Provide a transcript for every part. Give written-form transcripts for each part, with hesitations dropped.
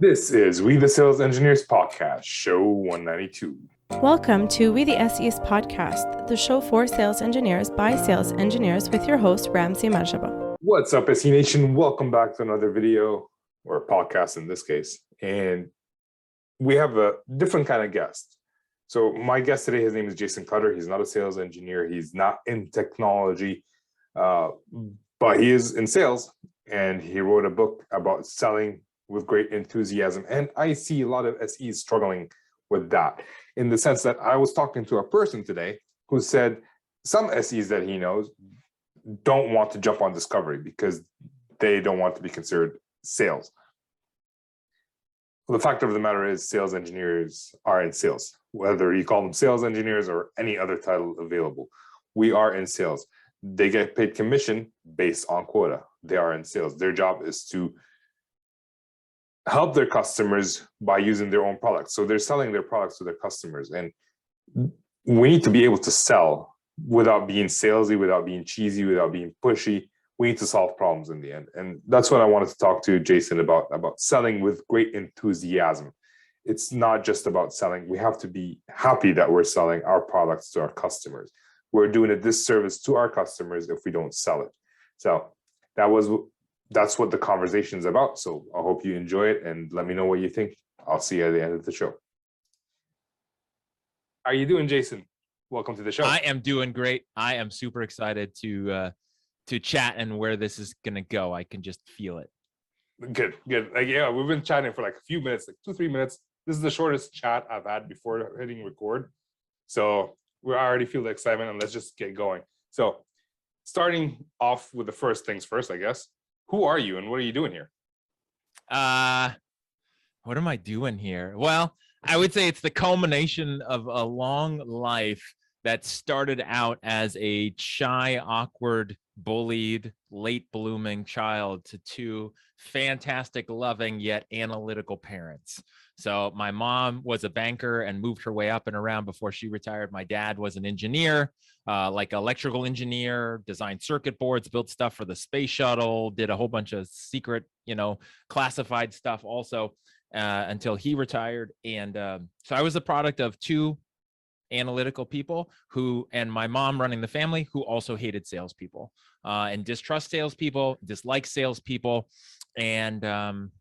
This is We the Sales Engineers Podcast, show 192. Welcome to We the SEs Podcast, the show for sales engineers by sales engineers with your host, Ramsey Majaba. What's up, SE Nation? Welcome back to another video, or a podcast in this case. And we have a different kind of guest. So my guest today, his name is Jason Clutter. He's not a sales engineer. He's not in technology, but he is in sales. And he wrote a book about selling with great enthusiasm. And I see a lot of SEs struggling with that, in the sense that I was talking to a person today who said some SEs that he knows don't want to jump on discovery because they don't want to be considered sales. Well, the fact of the matter is sales engineers are in sales, whether you call them sales engineers or any other title available. We are in sales. They get paid commission based on quota. They are in sales. Their job is to help their customers by using their own products. So they're selling their products to their customers. And we need to be able to sell without being salesy, without being cheesy, without being pushy. We need to solve problems in the end. And that's what I wanted to talk to Jason about selling with great enthusiasm. It's not just about selling. We have to be happy that we're selling our products to our customers. We're doing a disservice to our customers if we don't sell it. So that's what the conversation is about. So I hope you enjoy it and let me know what you think. I'll see you at the end of the show. How are you doing, Jason? Welcome to the show. I am doing great. I am super excited to chat and where this is going to go. I can just feel it. Good. Yeah, we've been chatting for like a few minutes, like 2-3 minutes. This is the shortest chat I've had before hitting record. So we already feel the excitement, and let's just get going. So starting off with the first things first, I guess. Who are you and what are you doing here? What am I doing here? Well, I would say it's the culmination of a long life that started out as a shy, awkward, bullied, late blooming child to two fantastic, loving, yet analytical parents. So my mom was a banker and moved her way up and around before she retired. My dad was an engineer, like electrical engineer, designed circuit boards, built stuff for the space shuttle, did a whole bunch of secret, classified stuff also until he retired. And so I was the product of two analytical people and my mom running the family who also hated salespeople and distrust salespeople, dislike salespeople. And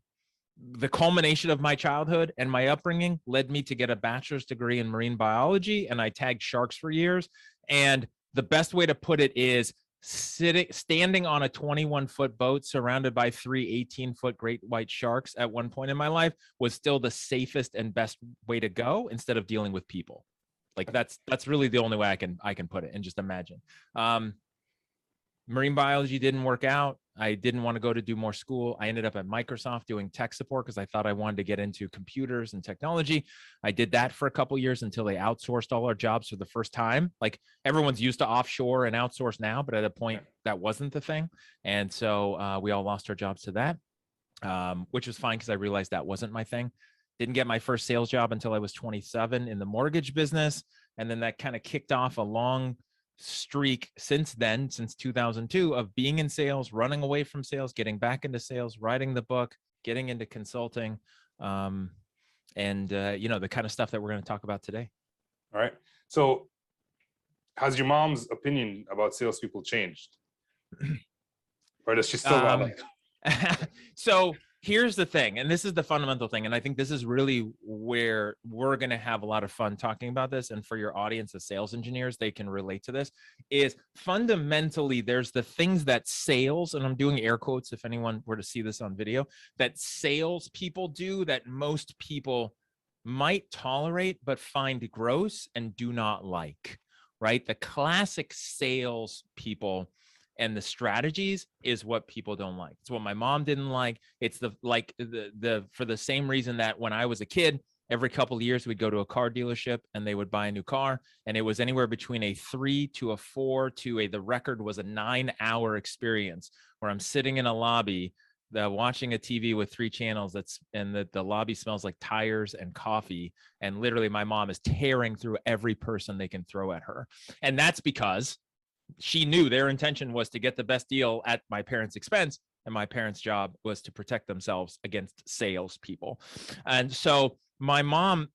the culmination of my childhood and my upbringing led me to get a bachelor's degree in marine biology. And I tagged sharks for years. And the best way to put it is standing on a 21-foot boat surrounded by 3 18-foot great white sharks at one point in my life was still the safest and best way to go instead of dealing with people. Like that's really the only way I can put it, and just imagine. Marine biology didn't work out. I didn't want to go to do more school. I ended up at Microsoft doing tech support because I thought I wanted to get into computers and technology. I did that for a couple of years until they outsourced all our jobs for the first time. Like everyone's used to offshore and outsource now, but at a point that wasn't the thing. And so we all lost our jobs to that, which was fine because I realized that wasn't my thing. Didn't get my first sales job until I was 27 in the mortgage business. And then that kind of kicked off a long streak since 2002, of being in sales, running away from sales, getting back into sales, writing the book, getting into consulting, and the kind of stuff that we're going to talk about today. All right. So has your mom's opinion about salespeople changed? Or does she still want it? So here's the thing, and this is the fundamental thing, and I think this is really where we're going to have a lot of fun talking about this, and for your audience of sales engineers, they can relate to this, is fundamentally there's the things that sales, and I'm doing air quotes if anyone were to see this on video, that sales people do that most people might tolerate but find gross and do not like, right? The classic sales people and the strategies is what people don't like. It's what my mom didn't like. It's for the same reason that when I was a kid, every couple of years we'd go to a car dealership and they would buy a new car. And it was anywhere between a 3 to a 4 to the record was a 9-hour experience where I'm sitting in a lobby, watching a TV with 3 channels and the lobby smells like tires and coffee. And literally my mom is tearing through every person they can throw at her. And that's because she knew their intention was to get the best deal at my parents' expense, and my parents' job was to protect themselves against salespeople. And so my mom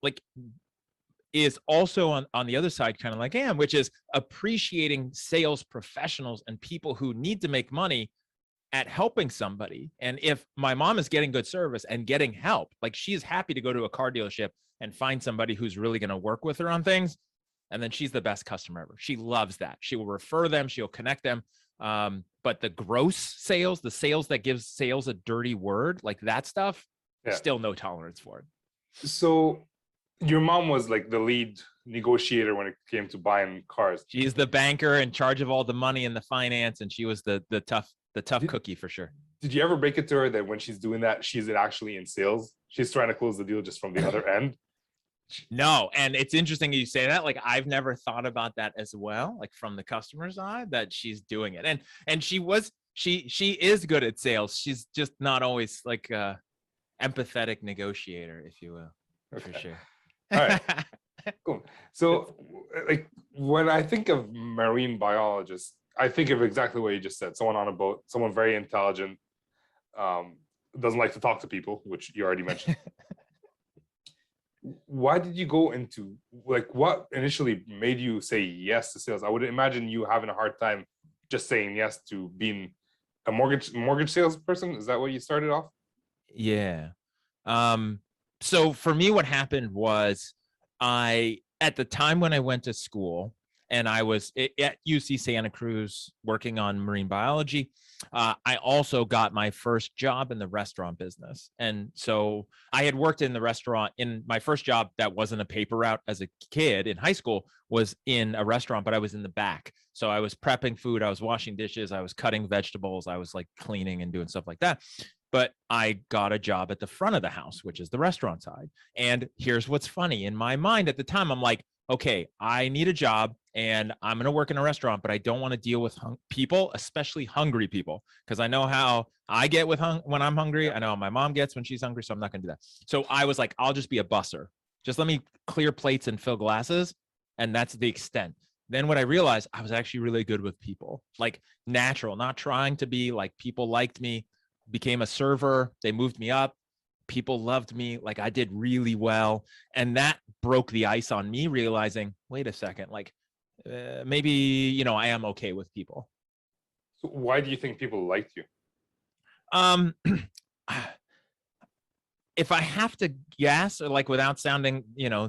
is also on the other side, kind of like I am, which is appreciating sales professionals and people who need to make money at helping somebody. And if my mom is getting good service and getting help, like she is happy to go to a car dealership and find somebody who's really going to work with her on things. And then she's the best customer ever. She loves that. She will refer them. She'll connect them. But the gross sales, the sales that gives sales a dirty word, like that stuff, still no tolerance for it. So your mom was like the lead negotiator when it came to buying cars. She's the banker in charge of all the money and the finance, and she was the tough cookie for sure. Did you ever break it to her that when she's doing that, she's actually in sales? She's trying to close the deal just from the other end? No, and it's interesting you say that. Like I've never thought about that as well, like from the customer side, that she's doing it. And she is good at sales. She's just not always like a empathetic negotiator, if you will, for sure. All right. Cool. So like when I think of marine biologists, I think of exactly what you just said. Someone on a boat, someone very intelligent, doesn't like to talk to people, which you already mentioned. Why did you go into, like, what initially made you say yes to sales? I would imagine you having a hard time just saying yes to being a mortgage salesperson. Is that what you started off? Yeah. So for me, what happened was at the time when I went to school and I was at UC Santa Cruz working on marine biology, I also got my first job in the restaurant business. And so I had worked in the restaurant in my first job that wasn't a paper route as a kid in high school, was in a restaurant, but I was in the back. So I was prepping food, I was washing dishes, I was cutting vegetables, I was like cleaning and doing stuff like that. But I got a job at the front of the house, which is the restaurant side. And here's what's funny. In my mind at the time, I'm like, okay, I need a job and I'm going to work in a restaurant, but I don't want to deal with people, especially hungry people, because I know how I get with when I'm hungry. I know how my mom gets when she's hungry, so I'm not going to do that. So I was like, I'll just be a busser. Just let me clear plates and fill glasses. And that's the extent. Then what I realized, I was actually really good with people, like natural, not trying to be like, people liked me, became a server. They moved me up. People loved me. Like I did really well. And that broke the ice on me realizing, wait a second, like maybe, I am okay with people. So why do you think people liked you? If I have to guess, or like without sounding,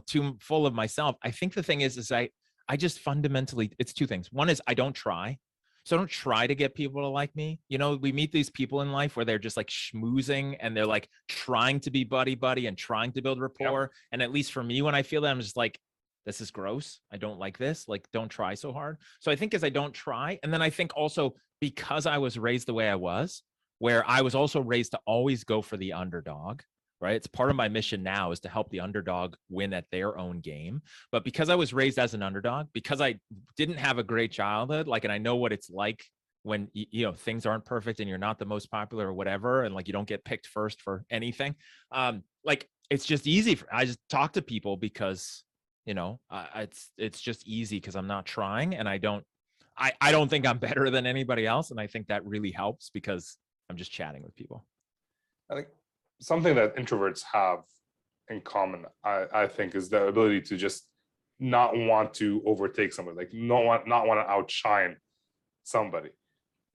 too full of myself, I think the thing is I just fundamentally, it's two things. One is I don't try. So I don't try to get people to like me. We meet these people in life where they're just like schmoozing and they're like trying to be buddy and trying to build rapport. Yep. And at least for me, when I feel that, I'm just like, this is gross. I don't like this. Like, don't try so hard. So I think as I don't try. And then I think also because I was raised the way I was, where I was also raised to always go for the underdog. Right. It's part of my mission now is to help the underdog win at their own game. But because I was raised as an underdog, because I didn't have a great childhood, and I know what it's like when, things aren't perfect and you're not the most popular or whatever. And you don't get picked first for anything. It's just easy. I just talk to people because, it's just easy because I'm not trying and I don't think I'm better than anybody else. And I think that really helps because I'm just chatting with people. I think something that introverts have in common, I think, is the ability to just not want to overtake somebody, like not want to outshine somebody,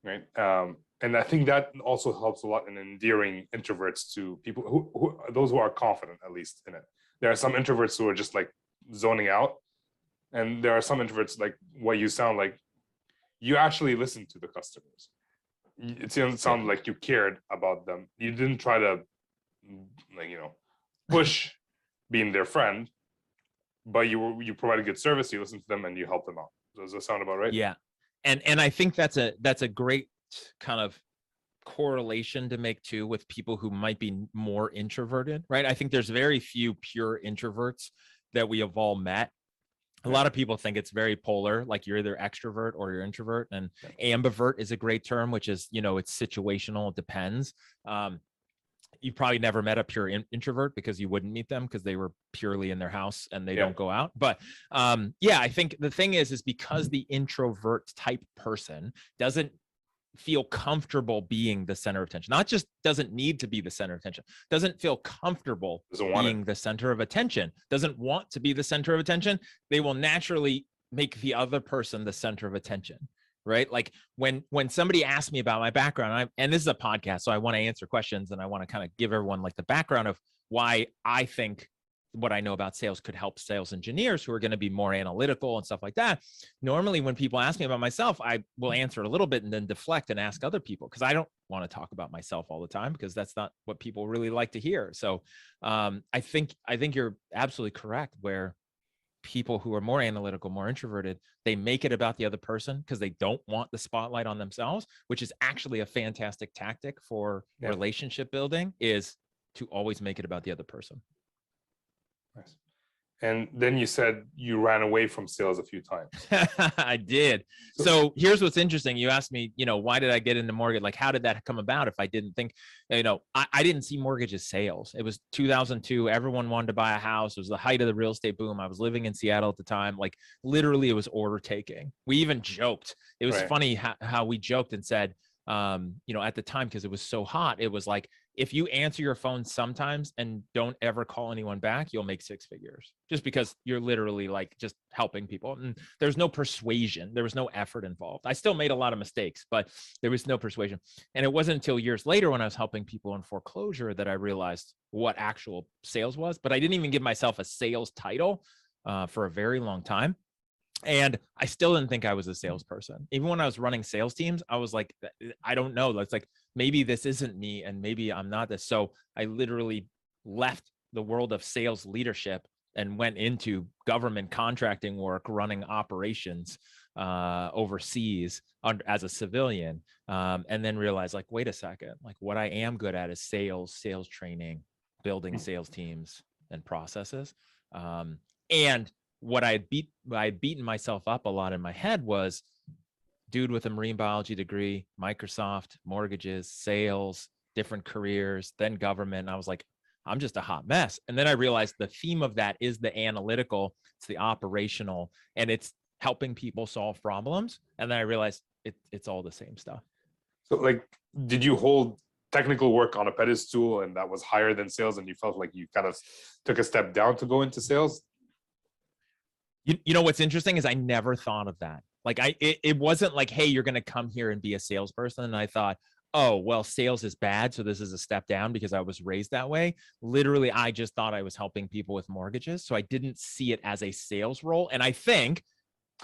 right? And I think that also helps a lot in endearing introverts to people who those who are confident, at least in it. There are some introverts who are just like zoning out, and there are some introverts like what you sound like. You actually listen to the customers. It sounded like you cared about them. You didn't try to push being their friend, but you provided good service, you listened to them and you helped them out. Does that sound about right? Yeah. And I think that's a great kind of correlation to make too with people who might be more introverted, right? I think there's very few pure introverts that we have all met. A lot of people think it's very polar, like you're either extrovert or you're introvert, and ambivert is a great term, which is, it's situational, it depends. You probably never met a pure introvert because you wouldn't meet them because they were purely in their house and they don't go out. But I think the thing is because the introvert type person doesn't feel comfortable being the center of attention. Not just doesn't need to be the center of attention, doesn't feel comfortable being the center of attention, doesn't want to be the center of attention, they will naturally make the other person the center of attention, right? Like when somebody asks me about my background, and this is a podcast, so I want to answer questions and I want to kind of give everyone like the background of why I think what I know about sales could help sales engineers who are going to be more analytical and stuff like that. Normally, when people ask me about myself, I will answer a little bit and then deflect and ask other people, because I don't want to talk about myself all the time, because that's not what people really like to hear. So I think you're absolutely correct, where people who are more analytical, more introverted, they make it about the other person because they don't want the spotlight on themselves, which is actually a fantastic tactic for relationship building, is to always make it about the other person. Nice. And then you said you ran away from sales a few times. I did. So here's what's interesting. You asked me, why did I get into mortgage? Like, how did that come about? If I didn't think, I didn't see mortgage as sales. It was 2002. Everyone wanted to buy a house. It was the height of the real estate boom. I was living in Seattle at the time. Like, literally, it was order taking. We even joked. It was funny how we joked and said, at the time, because it was so hot, it was like, if you answer your phone sometimes and don't ever call anyone back, you'll make 6 figures, just because you're literally like just helping people. And there's no persuasion. There was no effort involved. I still made a lot of mistakes, but there was no persuasion. And it wasn't until years later, when I was helping people in foreclosure, that I realized what actual sales was. But I didn't even give myself a sales title for a very long time. And I still didn't think I was a salesperson. Even when I was running sales teams, I was like, I don't know. It's like, maybe this isn't me, and maybe I'm not this. So I literally left the world of sales leadership and went into government contracting work, running operations overseas as a civilian. And then realized, like, wait a second, like, what I am good at is sales training, building sales teams and processes. And what I had beaten myself up a lot in my head was, dude with a marine biology degree, Microsoft, mortgages, sales, different careers, then government. And I was like, I'm just a hot mess. And then I realized the theme of that is the analytical, it's the operational, and it's helping people solve problems. And then I realized it's all the same stuff. So, like, did you hold technical work on a pedestal and that was higher than sales, and you felt like you kind of took a step down to go into sales? You know what's interesting is I never thought of that. Like, it wasn't like, hey, you're going to come here and be a salesperson. And I thought, oh, well, sales is bad, so this is a step down, because I was raised that way. Literally, I just thought I was helping people with mortgages. So I didn't see it as a sales role. And I think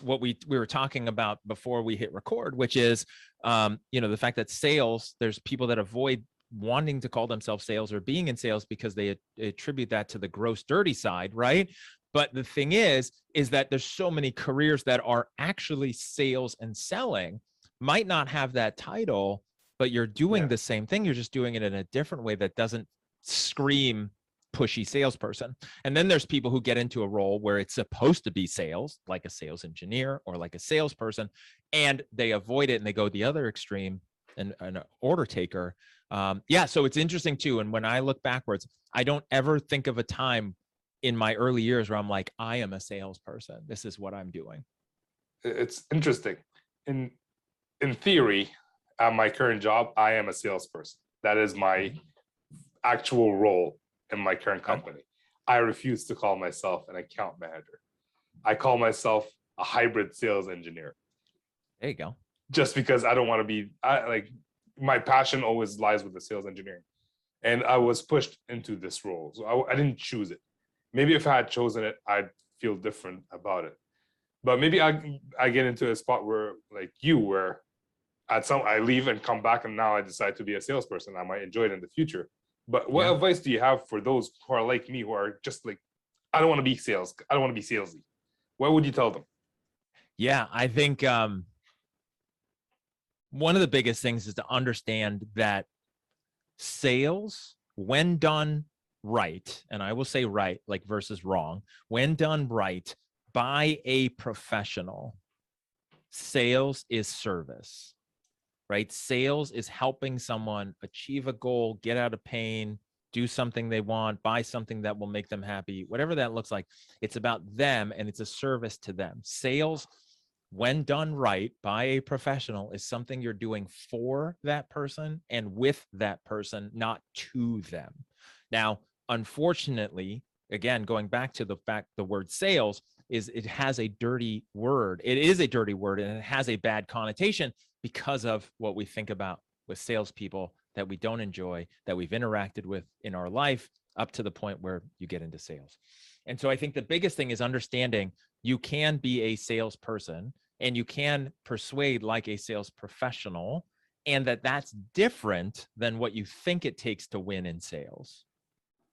what we were talking about before we hit record, which is, the fact that sales, there's people that avoid wanting to call themselves sales or being in sales because they attribute that to the gross, dirty side, right? But the thing is that there's so many careers that are actually sales and selling, might not have that title, but you're doing the same thing. You're just doing it in a different way that doesn't scream pushy salesperson. And then there's people who get into a role where it's supposed to be sales, like a sales engineer or like a salesperson, and they avoid it and they go the other extreme, and an order taker. So it's interesting too. And when I look backwards, I don't ever think of a time in my early years where I'm like, I am a salesperson. This is what I'm doing. It's interesting. In theory, at my current job, I am a salesperson. That is my actual role in my current company. I refuse to call myself an account manager. I call myself a hybrid sales engineer. There you go. Just because I don't want to be, my passion always lies with the sales engineering. And I was pushed into this role. So I didn't choose it. Maybe if I had chosen it, I'd feel different about it. But maybe I get into a spot where, like you, where I leave and come back, and now I decide to be a salesperson. I might enjoy it in the future. But what advice do you have for those who are like me, who are just like, I don't want to be sales. I don't want to be salesy. What would you tell them? Yeah, I think one of the biggest things is to understand that sales, when done right, and I will say right, like versus wrong, when done right by a professional, sales is service, right? Sales is helping someone achieve a goal, get out of pain, do something they want, buy something that will make them happy, whatever that looks like. It's about them, and it's a service to them. Sales when done right by a professional, is something you're doing for that person and with that person, not to them. Now, unfortunately, again, going back to the fact the word sales is, it has a dirty word. It is a dirty word, and it has a bad connotation because of what we think about with salespeople that we don't enjoy, that we've interacted with in our life up to the point where you get into sales. And so I think the biggest thing is understanding you can be a salesperson and you can persuade like a sales professional, and that that's different than what you think it takes to win in sales,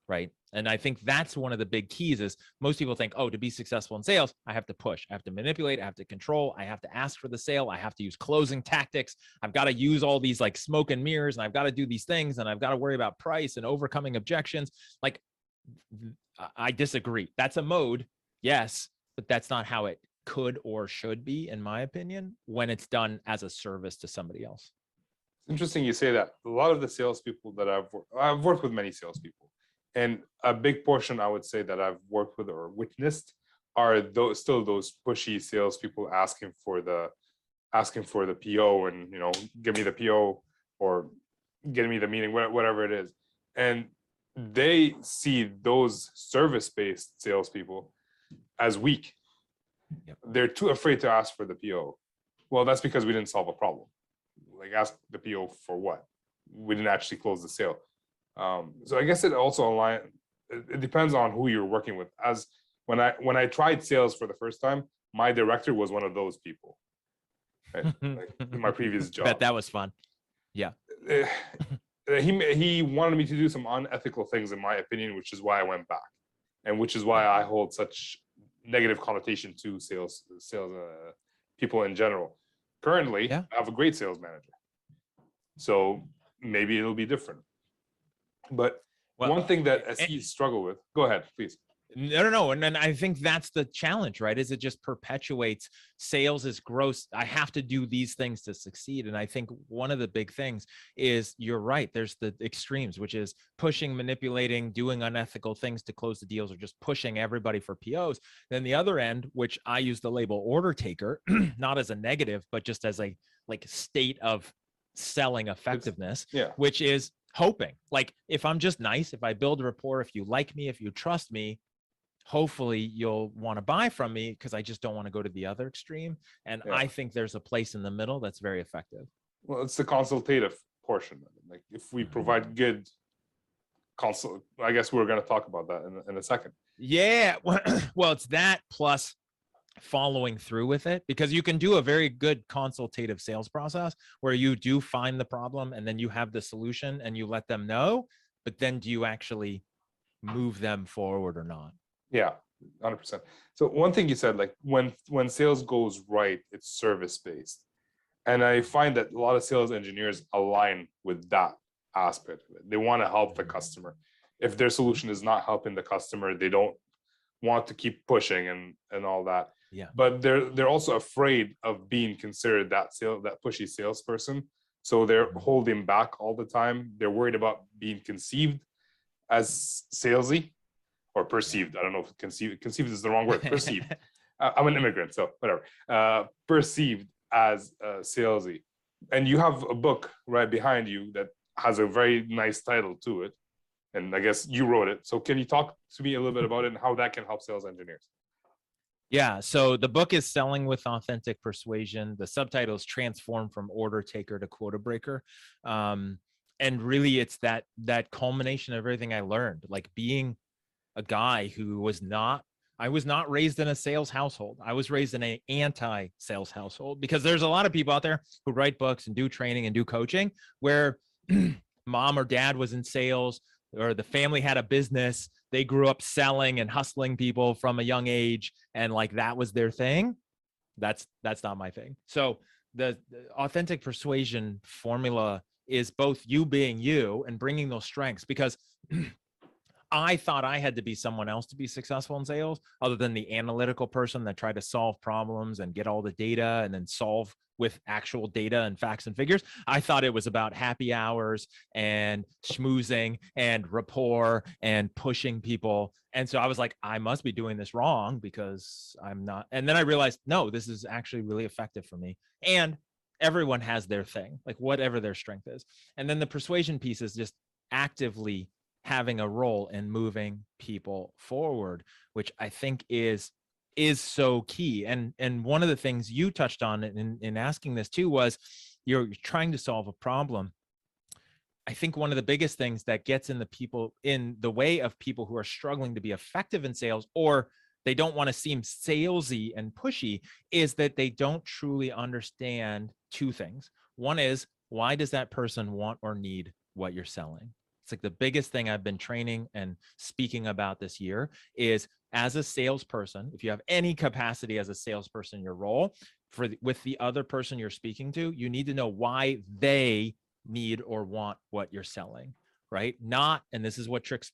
right? And I think that's one of the big keys is most people think, oh, to be successful in sales, I have to push, I have to manipulate, I have to control, I have to ask for the sale, I have to use closing tactics, I've got to use all these like smoke and mirrors, and I've got to do these things, and I've got to worry about price and overcoming objections. Like, I disagree. That's a mode, yes, but that's not how it could or should be, in my opinion, when it's done as a service to somebody else. Interesting you say that. A lot of the salespeople that I've worked with many salespeople, and a big portion I would say that I've worked with or witnessed are those pushy salespeople asking for the PO, and give me the PO or get me the meeting, whatever it is, and they see those service-based salespeople as weak. Yep. They're too afraid to ask for the PO. Well, that's because we didn't solve a problem. Like, ask the PO for what? We didn't actually close the sale. So I guess it also it depends on who you're working with. As when I tried sales for the first time, my director was one of those people, right? Like in my previous job. Bet that was fun. Yeah. He wanted me to do some unethical things, in my opinion, which is why I went back, and which is why I hold such negative connotation to sales people in general. Currently, Yeah. I have a great sales manager, so maybe it'll be different. But one thing that SEs struggle with. Go ahead, please. No. And then I think that's the challenge, right? Is it just perpetuates sales is gross. I have to do these things to succeed. And I think one of the big things is, you're right, there's the extremes, which is pushing, manipulating, doing unethical things to close the deals, or just pushing everybody for POs. Then the other end, which I use the label order taker, not as a negative, but just as a state of selling effectiveness, which is hoping, like, if I'm just nice, if I build a rapport, if you like me, if you trust me, hopefully you'll want to buy from me, because I just don't want to go to the other extreme. And I think there's a place in the middle that's very effective. Well, it's the consultative portion. Like, if we provide good I guess we're going to talk about that in a second. Yeah. Well, it's that plus following through with it, because you can do a very good consultative sales process where you do find the problem and then you have the solution and you let them know, but then do you actually move them forward or not? Yeah, 100%. So one thing you said, like, when sales goes right, it's service-based. And I find that a lot of sales engineers align with that aspect of it. They want to help the customer. If their solution is not helping the customer, they don't want to keep pushing and all that. Yeah. But they're also afraid of being considered that pushy salesperson. So they're holding back all the time. They're worried about being conceived as salesy. Or perceived. I don't know if conceived is the wrong word. Perceived. I'm an immigrant, so whatever. Perceived as salesy. And you have a book right behind you that has a very nice title to it. And I guess you wrote it. So can you talk to me a little bit about it and how that can help sales engineers? Yeah. So the book is Selling with Authentic Persuasion. The subtitle is Transform from Order Taker to Quota Breaker. And really, it's that culmination of everything I learned, like being a guy who I was not raised in a sales household. I was raised in an anti-sales household, because there's a lot of people out there who write books and do training and do coaching where mom or dad was in sales, or the family had a business. They grew up selling and hustling people from a young age, and like that was their thing. That's not my thing. So the authentic persuasion formula is both you being you and bringing those strengths, because I thought I had to be someone else to be successful in sales, other than the analytical person that tried to solve problems and get all the data and then solve with actual data and facts and figures. I thought it was about happy hours and schmoozing and rapport and pushing people. And so I was like, I must be doing this wrong because I'm not. And then I realized, no, this is actually really effective for me. And everyone has their thing, like whatever their strength is. And then the persuasion piece is just actively having a role in moving people forward, which I think is so key. And one of the things you touched on in asking this too was you're trying to solve a problem. I think one of the biggest things that gets in the way of people who are struggling to be effective in sales, or they don't want to seem salesy and pushy, is that they don't truly understand two things. One is, why does that person want or need what you're selling? It's like the biggest thing I've been training and speaking about this year is, as a salesperson, if you have any capacity as a salesperson in your role, with the other person you're speaking to, you need to know why they need or want what you're selling, right? Not, and this is what tricks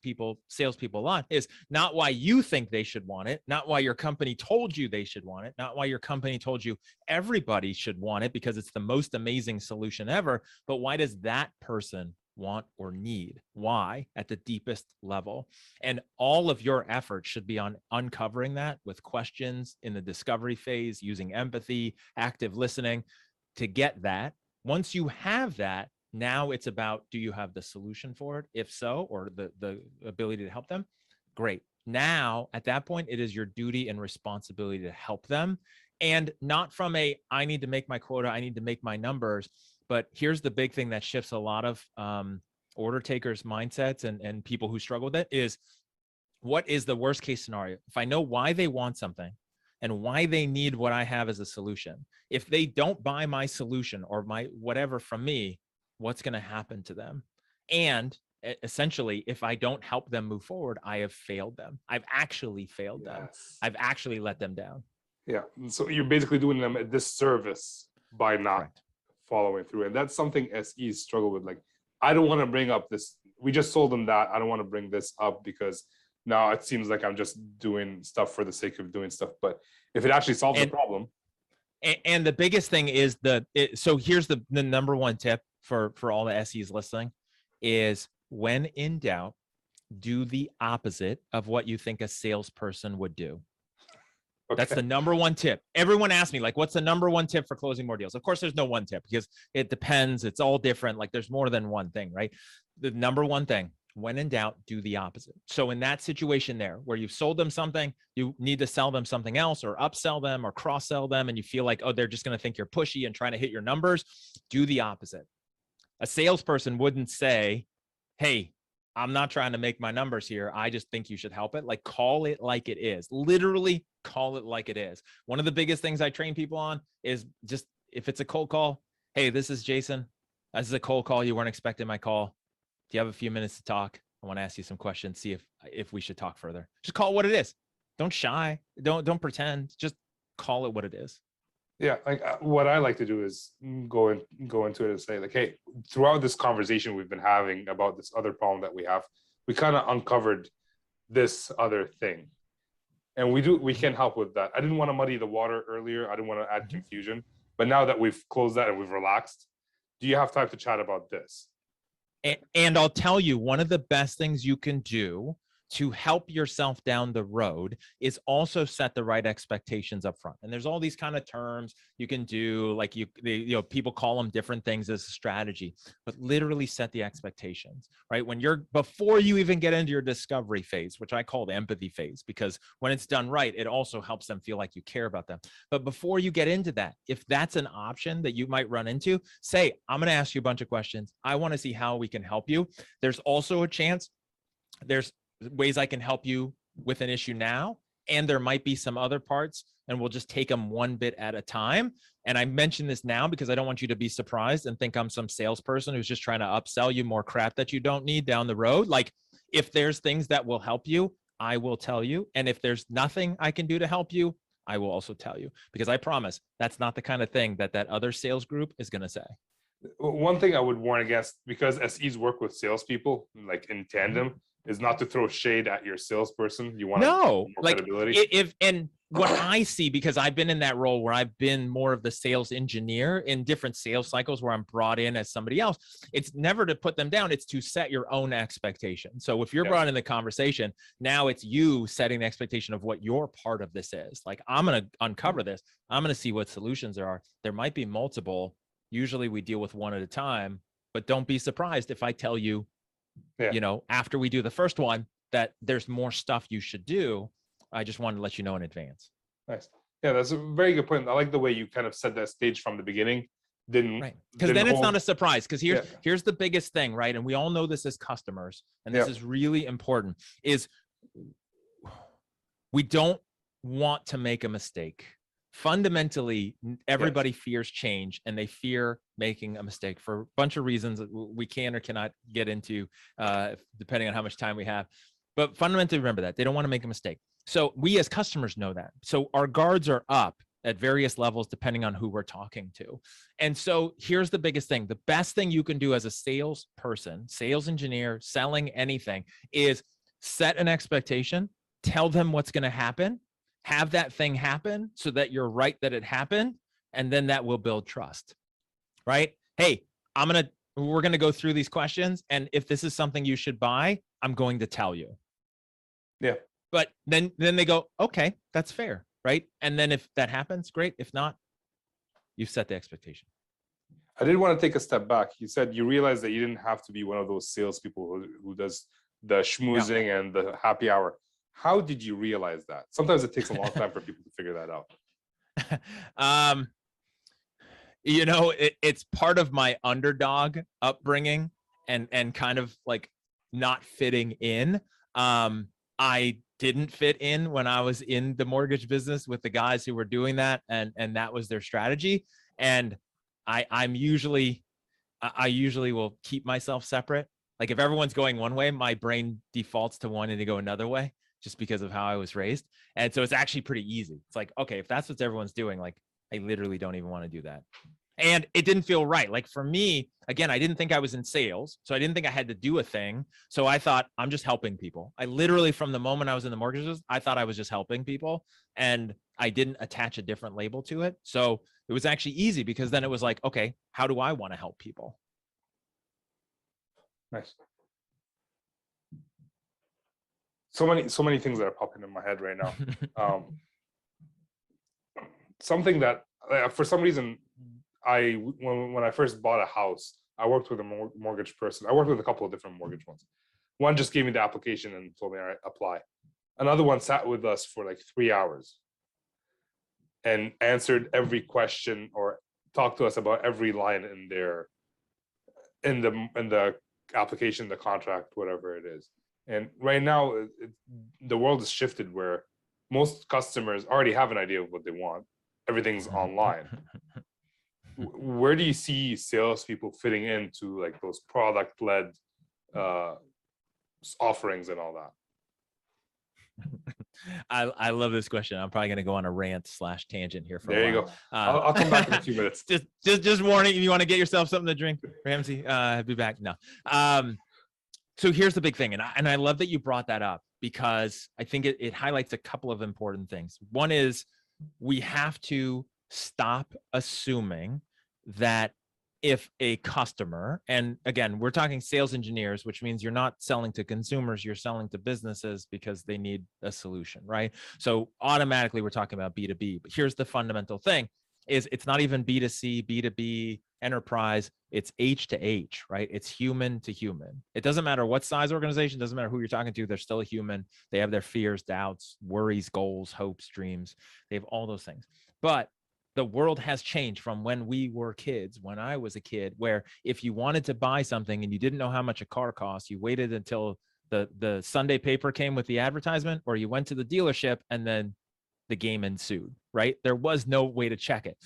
salespeople a lot, is not why you think they should want it, not why your company told you they should want it, not why your company told you everybody should want it because it's the most amazing solution ever, but why does that person want or need? Why? At the deepest level. And all of your efforts should be on uncovering that with questions in the discovery phase, using empathy, active listening to get that. Once you have that, now it's about, do you have the solution for it? If so, or the ability to help them? Great. Now, at that point, it is your duty and responsibility to help them. And not from I need to make my quota, I need to make my numbers. But here's the big thing that shifts a lot of order takers' mindsets and people who struggle with it is, what is the worst case scenario? If I know why they want something and why they need what I have as a solution, if they don't buy my solution or my whatever from me, what's going to happen to them? And essentially, if I don't help them move forward, I have failed them. I've actually failed them. I've actually let them down. Yeah. So you're basically doing them a disservice by not Correct. following through. And that's something SEs struggle with. Like, I don't want to bring up this. We just sold them that. I don't want to bring this up because now it seems like I'm just doing stuff for the sake of doing stuff. But if it actually solves the problem. And the biggest thing is so here's the number one tip for all the SEs listening is, when in doubt, do the opposite of what you think a salesperson would do. Okay. That's the number one tip. Everyone asks me, like, what's the number one tip for closing more deals? Of course, there's no one tip because it depends. It's all different. Like, there's more than one thing, right? The number one thing, when in doubt, do the opposite. So in that situation there, where you've sold them something, you need to sell them something else or upsell them or cross-sell them, and you feel like, oh, they're just going to think you're pushy and trying to hit your numbers, do the opposite. A salesperson wouldn't say, hey, I'm not trying to make my numbers here. I just think you should help it. Like, call it like it is. Literally call it like it is. One of the biggest things I train people on is just, if it's a cold call, hey, this is Jason. This is a cold call. You weren't expecting my call. Do you have a few minutes to talk? I want to ask you some questions, see if we should talk further. Just call it what it is. Don't shy. Don't pretend. Just call it what it is. Yeah, like what I like to do is go into it and say, like, hey, throughout this conversation we've been having about this other problem that we have, we kind of uncovered this other thing, and we can help with that. I didn't want to muddy the water earlier. I didn't want to add confusion, but now that we've closed that and we've relaxed, do you have time to chat about this? And I'll tell you, one of the best things you can do to help yourself down the road is also set the right expectations up front. And there's all these kind of terms you can do, like people call them different things as a strategy, but literally set the expectations, right? Before you even get into your discovery phase, which I call the empathy phase, because when it's done right, it also helps them feel like you care about them. But before you get into that, if that's an option that you might run into, say, I'm going to ask you a bunch of questions. I want to see how we can help you. There's also a chance there's ways I can help you with an issue now, and there might be some other parts, and we'll just take them one bit at a time. And I mention this now because I don't want you to be surprised and think I'm some salesperson who's just trying to upsell you more crap that you don't need down the road. Like, if there's things that will help you, I will tell you. And if there's nothing I can do to help you, I will also tell you, because I promise that's not the kind of thing that other sales group is going to say. One thing I would warn against, because SEs work with salespeople like in tandem, is not to throw shade at your salesperson. You want No, more like credibility. and what I see, because I've been in that role where I've been more of the sales engineer in different sales cycles where I'm brought in as somebody else, it's never to put them down. It's to set your own expectation. So if you're brought in the conversation, now it's you setting the expectation of what your part of this is. Like, I'm going to uncover this. I'm going to see what solutions there are. There might be multiple. Usually we deal with one at a time, but don't be surprised if I tell you, you know, after we do the first one, that there's more stuff you should do. I just wanted to let you know in advance. Nice. Yeah, that's a very good point. I like the way you kind of set that stage from the beginning. Right. Because then it's not a surprise. Because here's the biggest thing, right? And we all know this as customers, and this is really important, is we don't want to make a mistake. Fundamentally, everybody fears change, and they fear making a mistake for a bunch of reasons that we can or cannot get into, depending on how much time we have. But fundamentally, remember that they don't want to make a mistake. So we as customers know that. So our guards are up at various levels, depending on who we're talking to. And so here's the biggest thing. The best thing you can do as a salesperson, sales engineer, selling anything, is set an expectation, tell them what's going to happen, have that thing happen so that you're right that it happened, and then that will build trust, right? Hey, we're going to go through these questions, and if this is something you should buy, I'm going to tell you. Yeah. But then they go, okay, that's fair, right? And then if that happens, great. If not, you've set the expectation. I did want to take a step back. You said you realized that you didn't have to be one of those salespeople who does the schmoozing and the happy hour. How did you realize that? Sometimes it takes a long time for people to figure that out. You know, it's part of my underdog upbringing and kind of like not fitting in. I didn't fit in when I was in the mortgage business with the guys who were doing that, and that was their strategy. And I usually will keep myself separate. Like, if everyone's going one way, my brain defaults to wanting to go another way, just because of how I was raised. And so it's actually pretty easy. It's like, okay, if that's what everyone's doing, like, I literally don't even want to do that. And it didn't feel right. Like, for me, again, I didn't think I was in sales, so I didn't think I had to do a thing. So I thought, I'm just helping people. I literally, from the moment I was in the mortgages, I thought I was just helping people, and I didn't attach a different label to it. So it was actually easy, because then it was like, okay, how do I want to help people? Nice. So many things that are popping in my head right now. Something that, for some reason, when I first bought a house, I worked with a mortgage person. I worked with a couple of different mortgage ones. One just gave me the application and told me, all right, apply. Another one sat with us for like 3 hours and answered every question or talked to us about every line in the application, the contract, whatever it is. And right now, the world has shifted where most customers already have an idea of what they want. Everything's online. Where do you see salespeople fitting into like those product-led offerings and all that? I love this question. I'm probably going to go on a rant/tangent here for there a while. You go. I'll come back in a few minutes. Just warning, if you want to get yourself something to drink, Ramsey, I'll be back. No. So here's the big thing. And I love that you brought that up, because I think it highlights a couple of important things. One is, we have to stop assuming that if a customer, and again, we're talking sales engineers, which means you're not selling to consumers, you're selling to businesses because they need a solution, right? So automatically we're talking about B2B. But here's the fundamental thing, is it's not even B2C, B2B, enterprise, it's H to H, right? It's human to human. It doesn't matter what size organization, doesn't matter who you're talking to, they're still a human. They have their fears, doubts, worries, goals, hopes, dreams. They have all those things. But the world has changed from when we were kids, when I was a kid, where if you wanted to buy something and you didn't know how much a car cost, you waited until the Sunday paper came with the advertisement, or you went to the dealership and then the game ensued, right? There was no way to check it.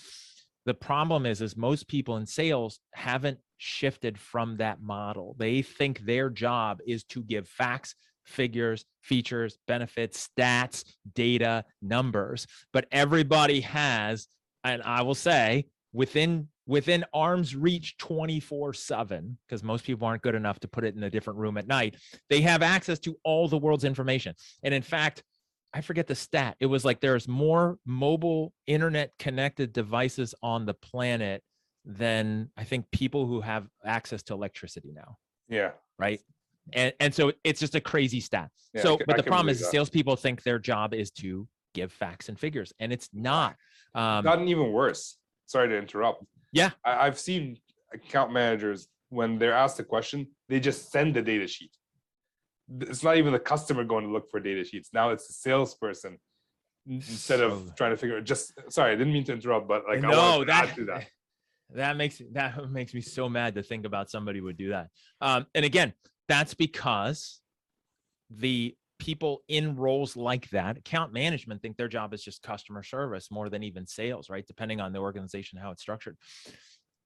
The problem is most people in sales haven't shifted from that model. They think their job is to give facts, figures, features, benefits, stats, data, numbers, but everybody has, and I will say, within within arm's reach 24/7, because most people aren't good enough to put it in a different room at night. They have access to all the world's information. And in fact, I forget the stat. It was like there's more mobile internet connected devices on the planet than I think people who have access to electricity now. Yeah. Right. And so it's just a crazy stat. Yeah, So, but I the can problem believe is that. salespeople think their job is to give facts and figures, and it's not. Gotten even worse. Sorry to interrupt. Yeah. I've seen account managers, when they're asked a question, they just send the data sheet. It's not even the customer going to look for data sheets. Now it's the salesperson, instead of trying to figure it. Sorry, I didn't mean to interrupt, but like, I wanted to add to that. That makes me so mad to think about somebody would do that. And again, that's because the people in roles like that, account management, think their job is just customer service more than even sales, right? Depending on the organization, how it's structured.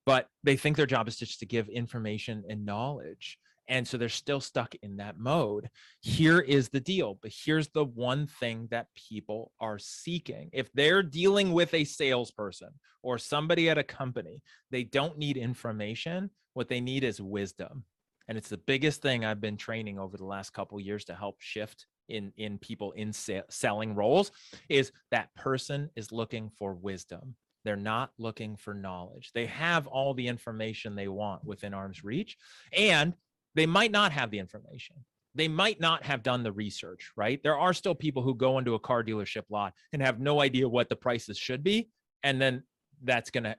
But they think their job is just to give information and knowledge. And so they're still stuck in that mode. Here is the deal, but here's the one thing that people are seeking. If they're dealing with a salesperson or somebody at a company, they don't need information. What they need is wisdom. And it's the biggest thing I've been training over the last couple of years to help shift in people in selling roles, is that person is looking for wisdom. They're not looking for knowledge. They have all the information they want within arm's reach, and they might not have the information. They might not have done the research, right? There are still people who go into a car dealership lot and have no idea what the prices should be. And then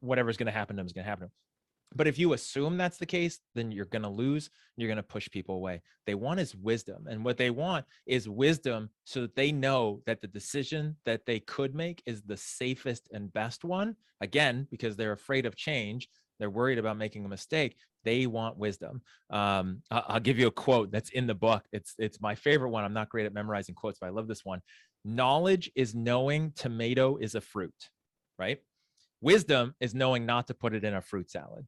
whatever's going to happen to them is going to happen to them. But if you assume that's the case, then you're going to lose. You're going to push people away. They want is wisdom. And what they want is wisdom so that they know that the decision that they could make is the safest and best one. Again, because they're afraid of change. They're worried about making a mistake. They want wisdom. I'll give you a quote that's in the book. It's my favorite one. I'm not great at memorizing quotes, but I love this one. Knowledge is knowing tomato is a fruit, right? Wisdom is knowing not to put it in a fruit salad.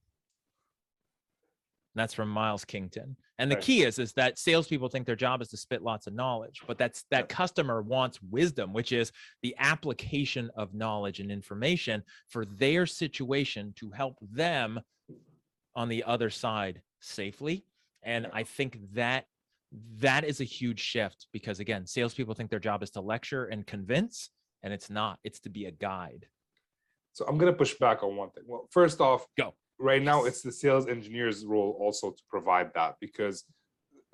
That's from Miles Kington. And the key is that salespeople think their job is to spit lots of knowledge, but that customer wants wisdom, which is the application of knowledge and information for their situation to help them on the other side safely. And I think that is a huge shift, because again, salespeople think their job is to lecture and convince, and it's not. It's to be a guide. So I'm going to push back on one thing. Well, first off, go. Right now, it's the sales engineer's role also to provide that, because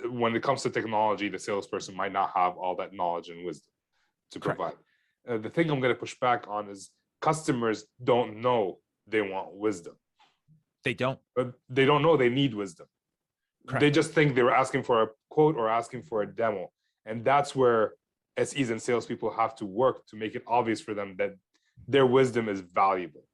when it comes to technology, the salesperson might not have all that knowledge and wisdom to provide. The thing I'm going to push back on is customers don't know they want wisdom. They don't. But they don't know they need wisdom. Correct. They just think they were asking for a quote or asking for a demo. And that's where SEs and salespeople have to work to make it obvious for them that their wisdom is valuable.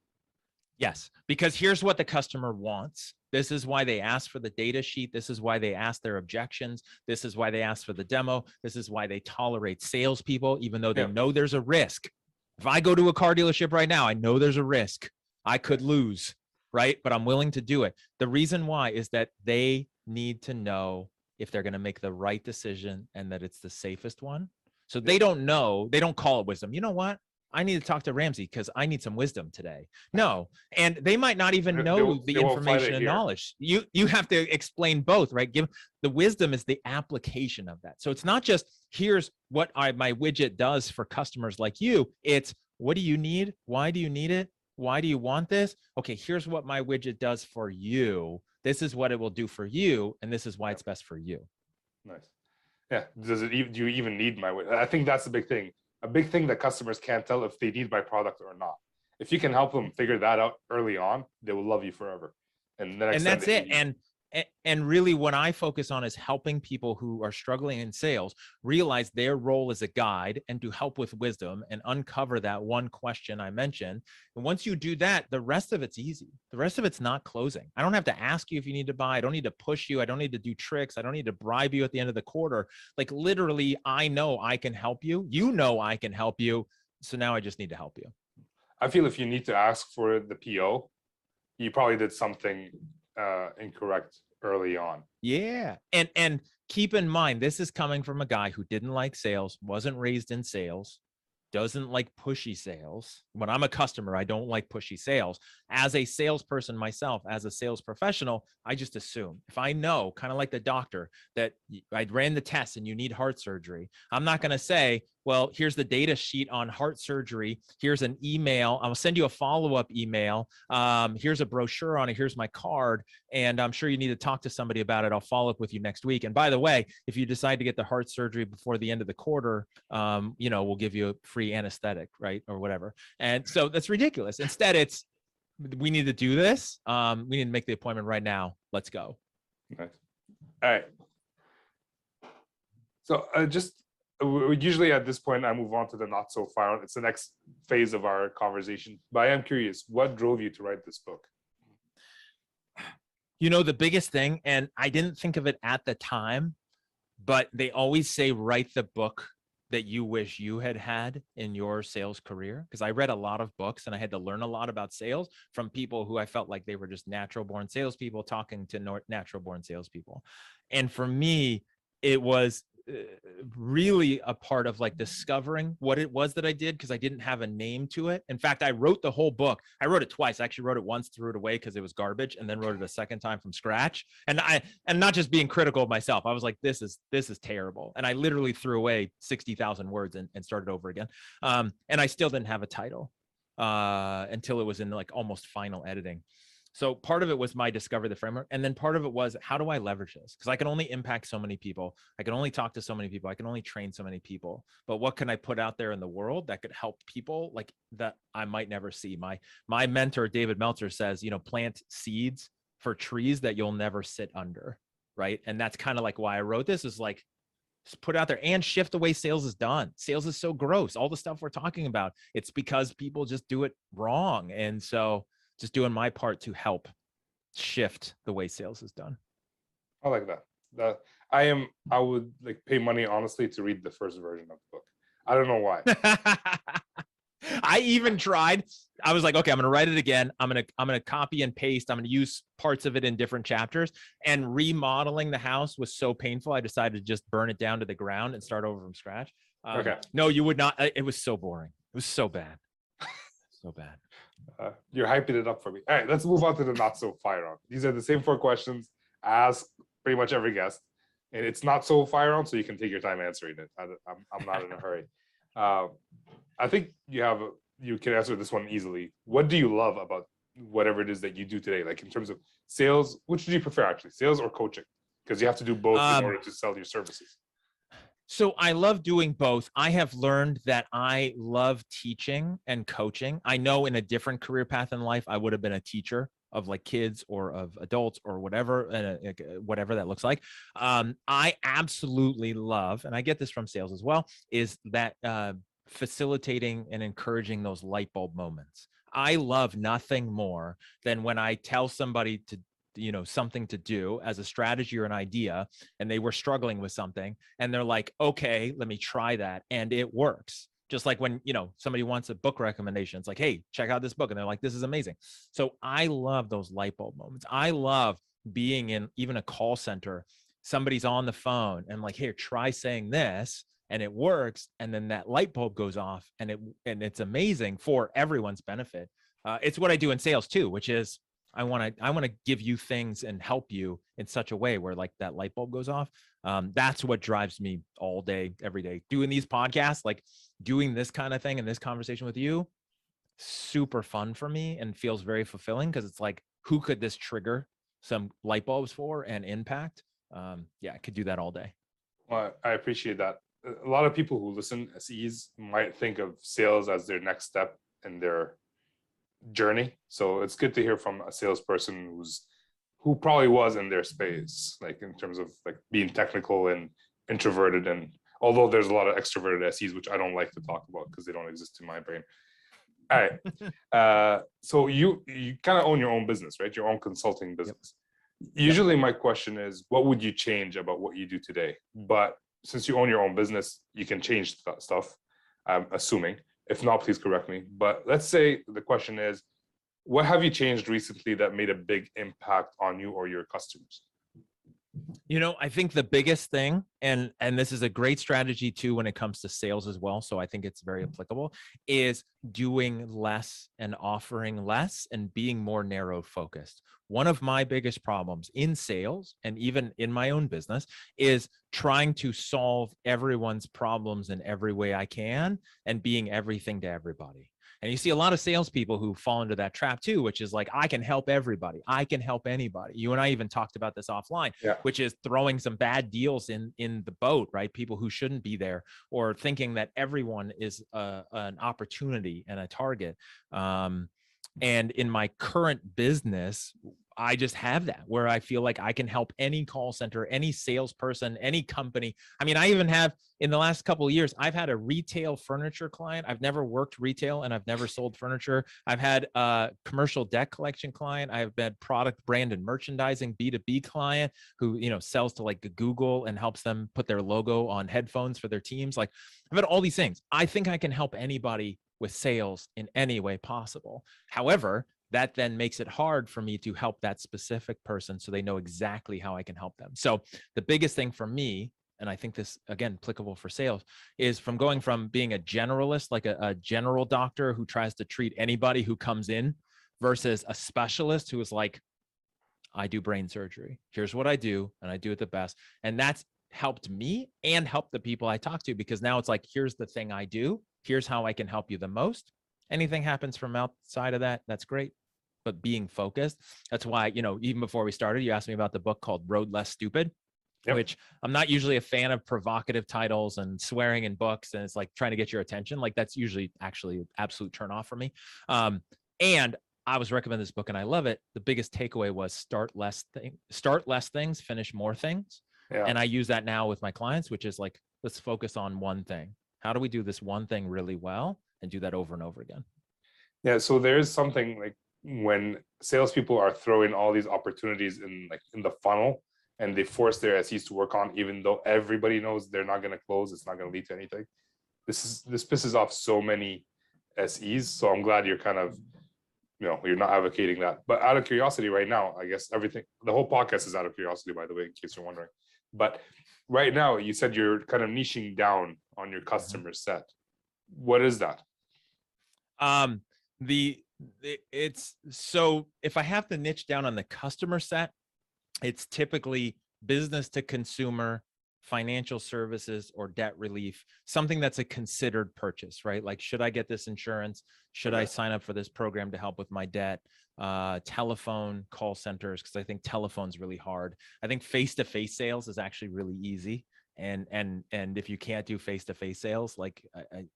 Yes, because here's what the customer wants. This is why they ask for the data sheet. This is why they ask their objections. This is why they ask for the demo. This is why they tolerate salespeople, even though they know there's a risk. If I go to a car dealership right now, I know there's a risk. I could lose, right? But I'm willing to do it. The reason why is that they need to know if they're going to make the right decision and that it's the safest one. So they don't know. They don't call it wisdom. You know what? I need to talk to Ramsey because I need some wisdom today. No. And they might not even know the information and knowledge. You have to explain both, right? Give the wisdom is the application of that. So it's not just here's what my widget does for customers like you. It's what do you need? Why do you need it? Why do you want this? Okay, here's what my widget does for you. This is what it will do for you. And this is why it's best for you. Nice. Yeah. Do you even need my widget? I think that's the big thing. A big thing that customers can't tell if they need my product or not. If you can help them figure that out early on, they will love you forever. And that's it. And really what I focus on is helping people who are struggling in sales realize their role as a guide and to help with wisdom and uncover that one question I mentioned. And once you do that, the rest of it's easy. The rest of it's not closing. I don't have to ask you if you need to buy. I don't need to push you. I don't need to do tricks. I don't need to bribe you at the end of the quarter. Like literally, I know I can help you. You know I can help you. So now I just need to help you. I feel if you need to ask for the PO, you probably did something incorrect early on. Yeah. And keep in mind, this is coming from a guy who didn't like sales, wasn't raised in sales, doesn't like pushy sales. When I'm a customer, I don't like pushy sales. As a salesperson myself, as a sales professional, I just assume if I know, kind of like the doctor, that I ran the test and you need heart surgery, I'm not going to say, well, here's the data sheet on heart surgery. Here's an email. I'll send you a follow-up email. Here's a brochure on it. Here's my card. And I'm sure you need to talk to somebody about it. I'll follow up with you next week. And by the way, if you decide to get the heart surgery before the end of the quarter, we'll give you a free anesthetic, right? Or whatever. And so that's ridiculous. Instead, it's, we need to do this. We need to make the appointment right now. Let's go. Nice. All right. So usually at this point, I move on to the not so far. It's the next phase of our conversation. But I am curious, what drove you to write this book? The biggest thing, and I didn't think of it at the time, but they always say, write the book that you wish you had had in your sales career. Because I read a lot of books and I had to learn a lot about sales from people who I felt like they were just natural born salespeople talking to natural born salespeople. And for me, it was really a part of like discovering what it was that I did, because I didn't have a name to it. In fact, I wrote the whole book. I wrote it twice. I actually wrote it once, threw it away because it was garbage, and then wrote it a second time from scratch. And not just being critical of myself. I was like, this is terrible. And I literally threw away 60,000 words and started over again. And I still didn't have a title until it was in like almost final editing. So part of it was my discover the framework. And then part of it was, how do I leverage this? Because I can only impact so many people. I can only talk to so many people. I can only train so many people. But what can I put out there in the world that could help people like that I might never see? My mentor, David Meltzer, says, plant seeds for trees that you'll never sit under, right? And that's kind of like why I wrote this, is like, just put it out there and shift the way sales is done. Sales is so gross. All the stuff we're talking about, it's because people just do it wrong. And so just doing my part to help shift the way sales is done. I like that. I would like pay money, honestly, to read the first version of the book. I don't know why. I even tried. I was like, okay, I'm going to write it again. I'm going to copy and paste. I'm going to use parts of it in different chapters, and remodeling the house was so painful. I decided to just burn it down to the ground and start over from scratch. Okay. No, you would not. It was so boring. It was so bad. So bad. You're hyping it up for me. All right, let's move on to the not so fire round. These are the same 4 questions I ask pretty much every guest, and it's not so fire round, so you can take your time answering it. I'm not in a hurry. I think you can answer this one easily. What do you love about whatever it is that you do today? Like in terms of sales, which do you prefer actually, sales or coaching? Because you have to do both in order to sell your services. So I love doing both. I have learned that I love teaching and coaching. I know in a different career path in life, I would have been a teacher of like kids or of adults or whatever, whatever that looks like. I absolutely love, and I get this from sales as well, is that facilitating and encouraging those light bulb moments. I love nothing more than when I tell somebody to something to do as a strategy or an idea, and they were struggling with something, and they're like, okay, let me try that. And it works. Just like when, somebody wants a book recommendation, it's like, hey, check out this book. And they're like, this is amazing. So I love those light bulb moments. I love being in even a call center. Somebody's on the phone and like, here, try saying this, and it works. And then that light bulb goes off, and it's amazing for everyone's benefit. It's what I do in sales too, which is, I want to give you things and help you in such a way where like that light bulb goes off. That's what drives me all day, every day. Doing these podcasts, like doing this kind of thing and this conversation with you, super fun for me and feels very fulfilling, because it's like, who could this trigger some light bulbs for and impact? I could do that all day. Well, I appreciate that. A lot of people who listen, SEs, might think of sales as their next step in their journey. So it's good to hear from a salesperson who probably was in their space, like in terms of like being technical and introverted. And although there's a lot of extroverted SEs, which I don't like to talk about because they don't exist in my brain. All right. So you kind of own your own business, right? Your own consulting business. Yep. Usually my question is, what would you change about what you do today? But since you own your own business, you can change stuff, I'm assuming. If not, please correct me. But let's say the question is, what have you changed recently that made a big impact on you or your customers? I think the biggest thing, and this is a great strategy too when it comes to sales as well, so I think it's very applicable, is doing less and offering less and being more narrow focused. One of my biggest problems in sales and even in my own business is trying to solve everyone's problems in every way I can and being everything to everybody. And you see a lot of salespeople who fall into that trap too, which is like, I can help everybody. I can help anybody. You and I even talked about this offline, Yeah. which is throwing some bad deals in the boat, right? People who shouldn't be there, or thinking that everyone is an opportunity and a target. And in my current business, I just have that where I feel like I can help any call center, any salesperson, any company. I mean, I even have in the last couple of years, I've had a retail furniture client. I've never worked retail and I've never sold furniture. I've had a commercial debt collection client. I've had product brand and merchandising B2B client who, sells to like Google and helps them put their logo on headphones for their teams. Like I've had all these things. I think I can help anybody with sales in any way possible. However, that then makes it hard for me to help that specific person so they know exactly how I can help them. So the biggest thing for me, and I think this, again, applicable for sales, is from going from being a generalist, like a general doctor who tries to treat anybody who comes in, versus a specialist who is like, I do brain surgery. Here's what I do, and I do it the best. And that's helped me and helped the people I talk to, because now it's like, here's the thing I do. Here's how I can help you the most. Anything happens from outside of that, that's great. But being focused, that's why, even before we started, you asked me about the book called Road Less Stupid, Yep. which I'm not usually a fan of provocative titles and swearing in books. And it's like trying to get your attention. Like that's usually actually an absolute turn off for me. And I was recommending this book and I love it. The biggest takeaway was start less things, finish more things. Yeah. And I use that now with my clients, which is like, let's focus on one thing. How do we do this one thing really well and do that over and over again? Yeah. So there's something like when salespeople are throwing all these opportunities in the funnel and they force their SEs to work on, even though everybody knows they're not going to close, it's not going to lead to anything. This pisses off so many SEs. So I'm glad you're kind of, you're not advocating that. But out of curiosity right now, I guess the whole podcast is out of curiosity, by the way, in case you're wondering. But right now, you said you're kind of niching down on your customer set. What is that? It's so if I have to niche down on the customer set, it's typically business to consumer, financial services, or debt relief, something that's a considered purchase, right? Like, should I get this insurance? Should I sign up for this program to help with my debt? Telephone, call centers, because I think telephone's really hard. I think face-to-face sales is actually really easy. And if you can't do face-to-face sales, like I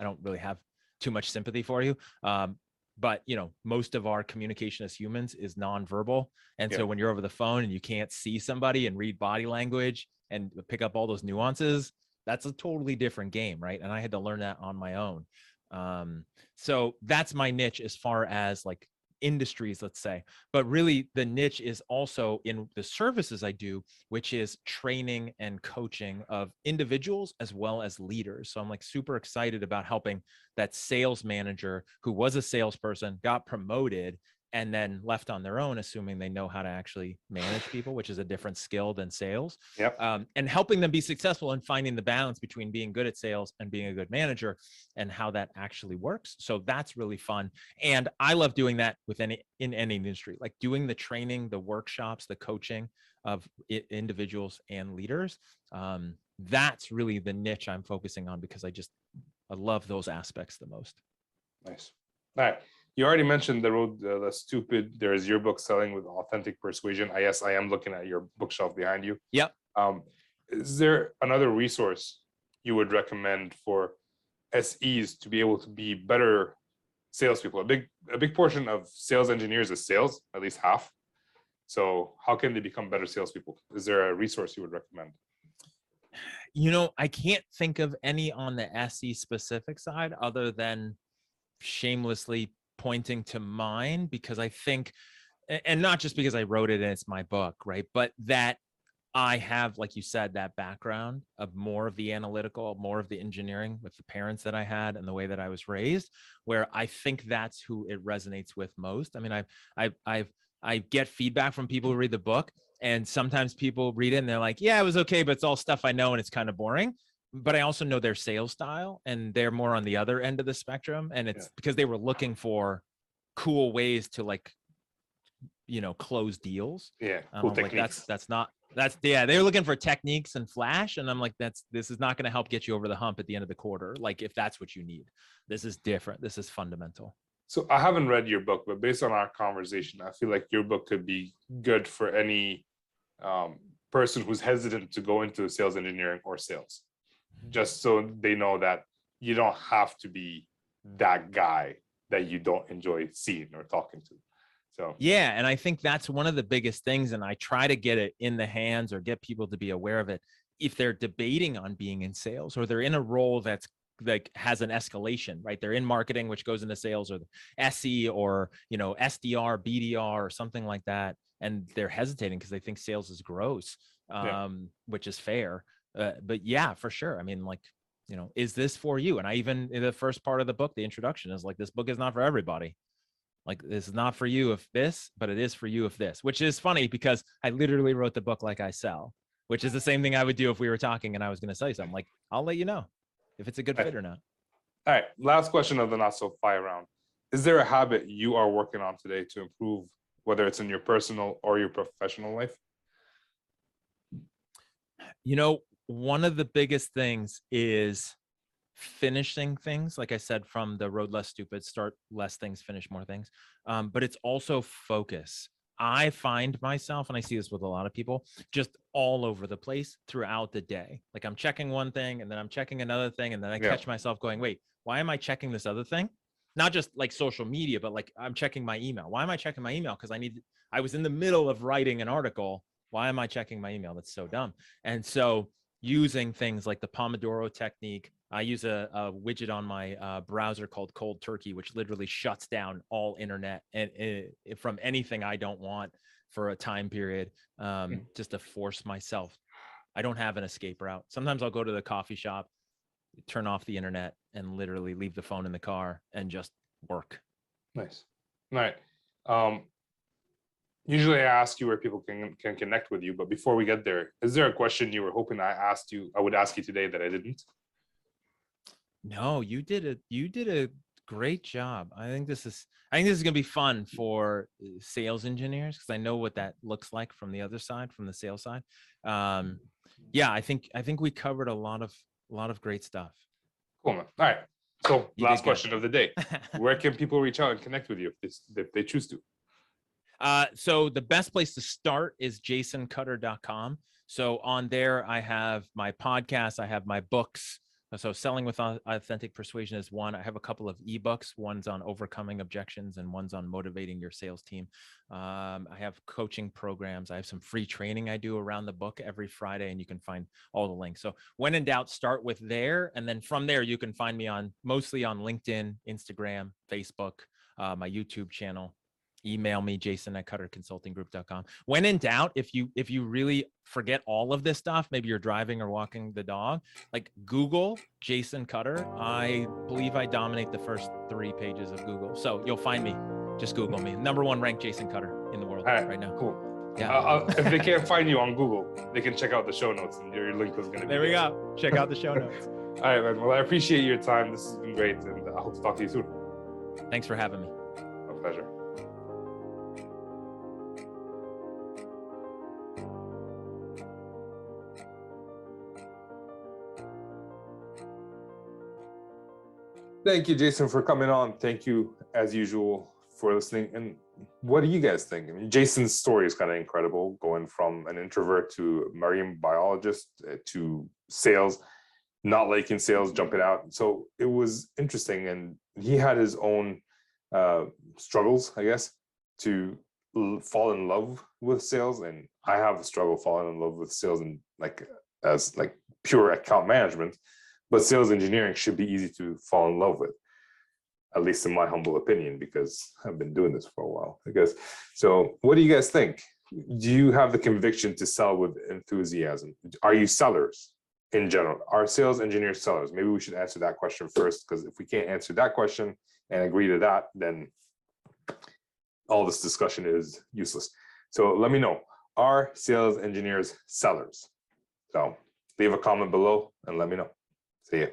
don't really have too much sympathy for you. But most of our communication as humans is nonverbal. And so when you're over the phone and you can't see somebody and read body language and pick up all those nuances, that's a totally different game, right? And I had to learn that on my own. So that's my niche as far as like industries, let's say. But really the niche is also in the services I do, which is training and coaching of individuals as well as leaders. So I'm like super excited about helping that sales manager who was a salesperson, got promoted, and then left on their own, assuming they know how to actually manage people, which is a different skill than sales. Yep. And helping them be successful and finding the balance between being good at sales and being a good manager and how that actually works. So that's really fun. And I love doing that in any industry, like doing the training, the workshops, the coaching of individuals and leaders. That's really the niche I'm focusing on because I love those aspects the most. Nice. All right. You already mentioned the road less stupid. There is your book, Selling with Authentic Persuasion. Yes, I am looking at your bookshelf behind you. Yep. Is there another resource you would recommend for SEs to be able to be better salespeople? A big portion of sales engineers is sales, at least half. So how can they become better salespeople? Is there a resource you would recommend? I can't think of any on the SE specific side other than shamelessly pointing to mine, because I think, and not just because I wrote it and it's my book, right? But that I have, like you said, that background of more of the analytical, more of the engineering with the parents that I had and the way that I was raised, where I think that's who it resonates with most. I mean, I get feedback from people who read the book And sometimes people read it and they're like, yeah, it was okay, but it's all stuff I know and it's kind of boring. But I also know their sales style and they're more on the other end of the spectrum. And it's because they were looking for cool ways to like, close deals. Yeah. Cool techniques. They're looking for techniques and flash. And I'm like, this is not going to help get you over the hump at the end of the quarter. Like if that's what you need, this is different. This is fundamental. So I haven't read your book, but based on our conversation, I feel like your book could be good for any person who's hesitant to go into sales engineering or sales, just so they know that you don't have to be that guy that you don't enjoy seeing or talking to. So yeah, and I think that's one of the biggest things, and I try to get it in the hands or get people to be aware of it. If they're debating on being in sales or they're in a role that's like has an escalation, right? They're in marketing, which goes into sales, or the SE or SDR, BDR, or something like that, and they're hesitating because they think sales is gross, which is fair. But yeah, for sure. I mean, like, is this for you? And I even in the first part of the book, the introduction is like, this book is not for everybody. Like, this is not for you if this, but it is for you if this, which is funny because I literally wrote the book like I sell, which is the same thing I would do if we were talking and I was going to sell you something. Like, I'll let you know if it's a good fit or not. All right. Last question of the not so fire round. Is there a habit you are working on today to improve, whether it's in your personal or your professional life? One of the biggest things is finishing things, like I said, from the road less stupid, start less things, finish more things. But it's also focus. I find myself, and I see this with a lot of people, just all over the place throughout the day. Like I'm checking one thing and then I'm checking another thing. And then I catch myself going, wait, why am I checking this other thing? Not just like social media, but like I'm checking my email. Why am I checking my email? Because I was in the middle of writing an article. Why am I checking my email? That's so dumb. And so using things like the Pomodoro technique, I use a widget on my browser called Cold Turkey, which literally shuts down all internet and from anything I don't want for a time period, just to force myself. I don't have an escape route. Sometimes I'll go to the coffee shop, turn off the internet, and literally leave the phone in the car and just work. Nice. All right. Usually I ask you where people can connect with you, but before we get there, is there a question you were hoping I would ask you today that I didn't? No, you did a great job. I think this is going to be fun for sales engineers because I know what that looks like from the other side, from the sales side. Yeah, I think we covered a lot of great stuff. Cool, man. All right. So last question of the day. Where can people reach out and connect with you if they choose to? So the best place to start is jasoncutter.com. So on there, I have my podcast, I have my books. So Selling with Authentic Persuasion is one. I have a couple of ebooks. One's on overcoming objections and one's on motivating your sales team. I have coaching programs. I have some free training I do around the book every Friday, and you can find all the links. So when in doubt, start with there. And then from there, you can find me mostly on LinkedIn, Instagram, Facebook, my YouTube channel. Email me, jason@cutterconsultinggroup.com. When in doubt, if you really forget all of this stuff, maybe you're driving or walking the dog, like Google Jason Cutter. I believe I dominate the first 3 pages of Google. So you'll find me. Just Google me. #1 ranked Jason Cutter in the world right now. Cool. Yeah. If they can't find you on Google, they can check out the show notes, and your link is going to be there. We go. Check out the show notes. All right, man. Well, I appreciate your time. This has been great, and I hope to talk to you soon. Thanks for having me. My pleasure. Thank you, Jason, for coming on. Thank you, as usual, for listening. And what do you guys think? I mean, Jason's story is kind of incredible, going from an introvert to a marine biologist to sales, not liking sales, jumping out. So it was interesting. And he had his own struggles, I guess, to fall in love with sales. And I have a struggle falling in love with sales and as pure account management. But sales engineering should be easy to fall in love with, at least in my humble opinion, because I've been doing this for a while, I guess. So what do you guys think? Do you have the conviction to sell with enthusiasm? Are you sellers in general? Are sales engineers sellers? Maybe we should answer that question first, because if we can't answer that question and agree to that, then all this discussion is useless. So let me know. Are sales engineers sellers? So leave a comment below and let me know. See ya.